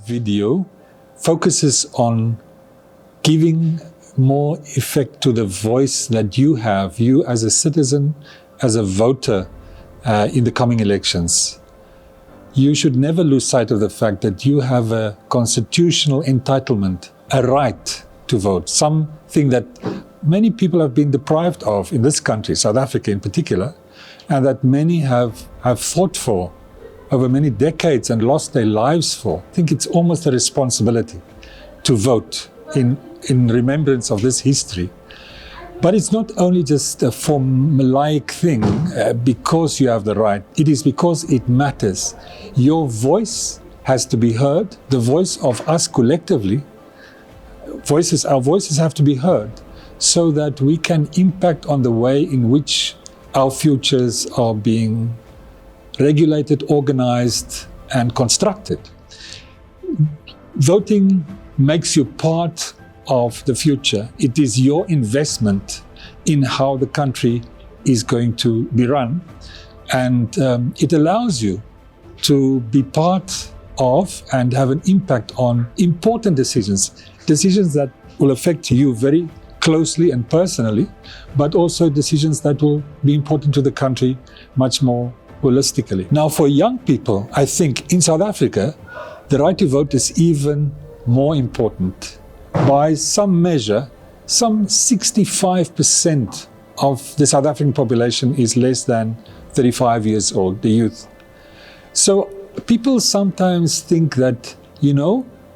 video focuses on giving more effect to the voice that you have, you as a citizen, as a voter in the coming elections. You should never lose sight of the fact that you have a constitutional entitlement, a right to vote, something that many people have been deprived of in this country, South Africa in particular, and that many have fought for over many decades and lost their lives for. I think it's almost a responsibility to vote in remembrance of this history. But it's not only just a formulaic thing because you have the right. It is because it matters. Your voice has to be heard. The voice of us collectively, our voices have to be heard so that we can impact on the way in which our futures are being regulated, organized, and constructed. Voting makes you part of the future. It is your investment in how the country is going to be run. And it allows you to be part of and have an impact on important decisions that will affect you very closely and personally, but also decisions that will be important to the country much more holistically. Now, for young people, I think in South Africa, the right to vote is even more important. By some measure, some 65% of the South African population is less than 35 years old, the youth. So people sometimes think that,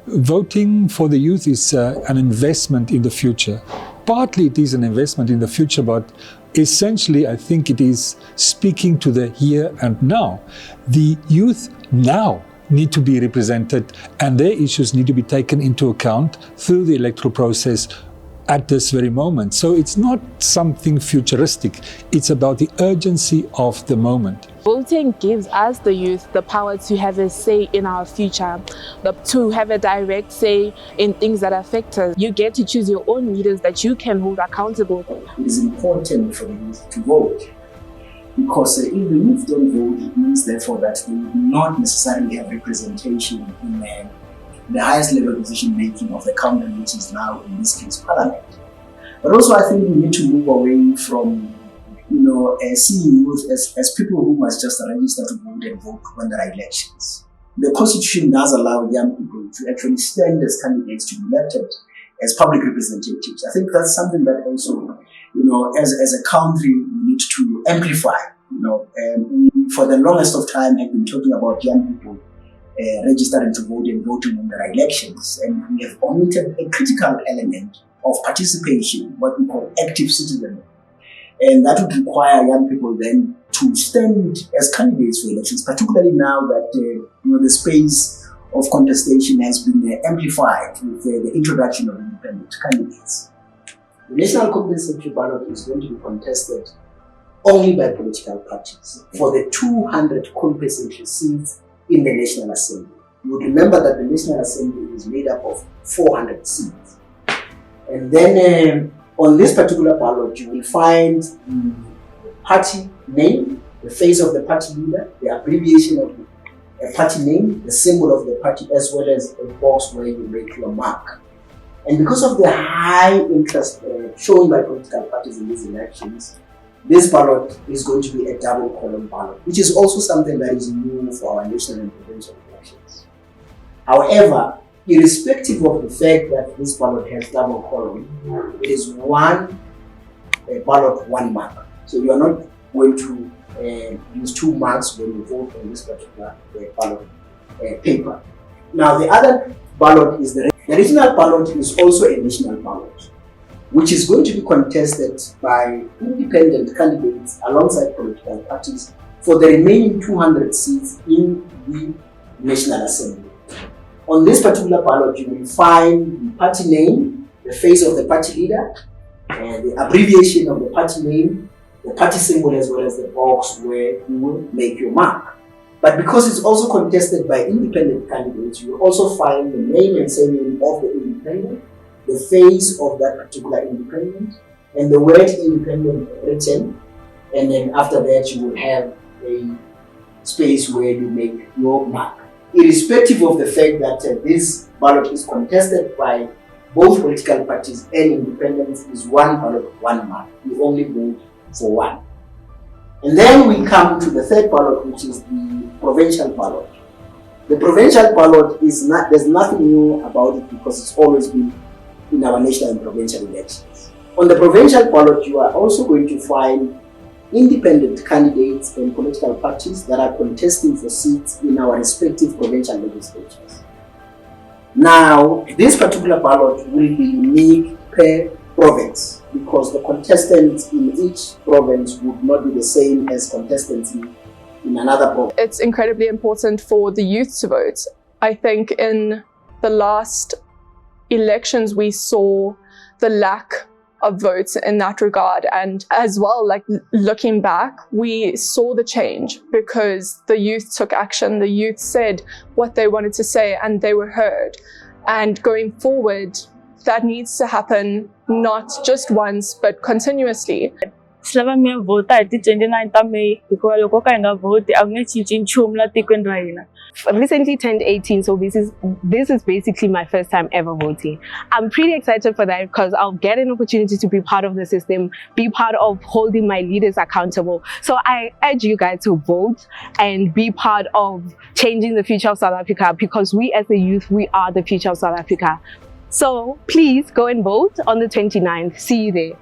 voting for the youth is an investment in the future. Partly it is an investment in the future, but essentially I think it is speaking to the here and now. The youth now need to be represented and their issues need to be taken into account through the electoral process at this very moment. So it's not something futuristic, it's about the urgency of the moment. Voting gives us, the youth, the power to have a say in our future, to have a direct say in things that affect us. You get to choose your own leaders that you can hold accountable. It is important for the youth to vote, because if the youth don't vote, it means therefore that they will not necessarily have representation in the highest level decision making of the country, which is now in this case Parliament. But also I think we need to move away from seeing youth as people who must just register to vote and vote when there are elections. The Constitution does allow young people to actually stand as candidates to be elected as public representatives. I think that's something that also, as a country, we need to amplify. We, for the longest of time, have been talking about young people registering to vote and voting when there are elections, and we have omitted a critical element of participation, what we call active citizenship. And that would require young people then to stand as candidates for elections, particularly now that the space of contestation has been amplified with the introduction of independent candidates. The national compensatory ballot is going to be contested only by political parties for the 200 compensatory seats in the National Assembly. You would remember that the National Assembly is made up of 400 seats. And then on this particular ballot, you will find the party name, the face of the party leader, the abbreviation of the party name, the symbol of the party, as well as a box where you make your mark. And because of the high interest shown by political parties in these elections, this ballot is going to be a double column ballot, which is also something that is new for our national and provincial elections. However, irrespective of the fact that this ballot has double column, it is one ballot, one mark. So you are not going to use two marks when you vote on this particular ballot paper. Now the other ballot is the regional ballot, is also a national ballot, which is going to be contested by independent candidates alongside political parties for the remaining 200 seats in the National Assembly. On this particular ballot, you will find the party name, the face of the party leader, and the abbreviation of the party name, the party symbol, as well as the box where you will make your mark. But because it's also contested by independent candidates, you will also find the name and surname of the independent, the face of that particular independent, and the word independent written. And then after that, you will have a space where you make your mark. irrespective of the fact that this ballot is contested by both political parties and independents, is one ballot, one mark. You only vote for one. And then we come to the third ballot, which is the provincial ballot. The provincial ballot is not, there's nothing new about it because it's always been in our national and provincial elections. On the provincial ballot, you are also going to find independent candidates and political parties that are contesting for seats in our respective provincial legislatures. Now, this particular ballot will be unique per province because the contestants in each province would not be the same as contestants in another province. It's incredibly important for the youth to vote. I think in the last elections we saw the lack of votes in that regard, and as well, like looking back, we saw the change because the youth took action, the youth said what they wanted to say and they were heard. And going forward, that needs to happen not just once but continuously. Lava mi vota hi ti 29 ta May hikuva loko ka hi nga voti a ku nge cinci nchumu la tikweni ra hina. Recently turned 18, so this is basically my first time ever voting. I'm pretty excited for that because I'll get an opportunity to be part of the system, be part of holding my leaders accountable. So I urge you guys to vote and be part of changing the future of South Africa because we as the youth, we are the future of South Africa. So please go and vote on the 29th. See you there.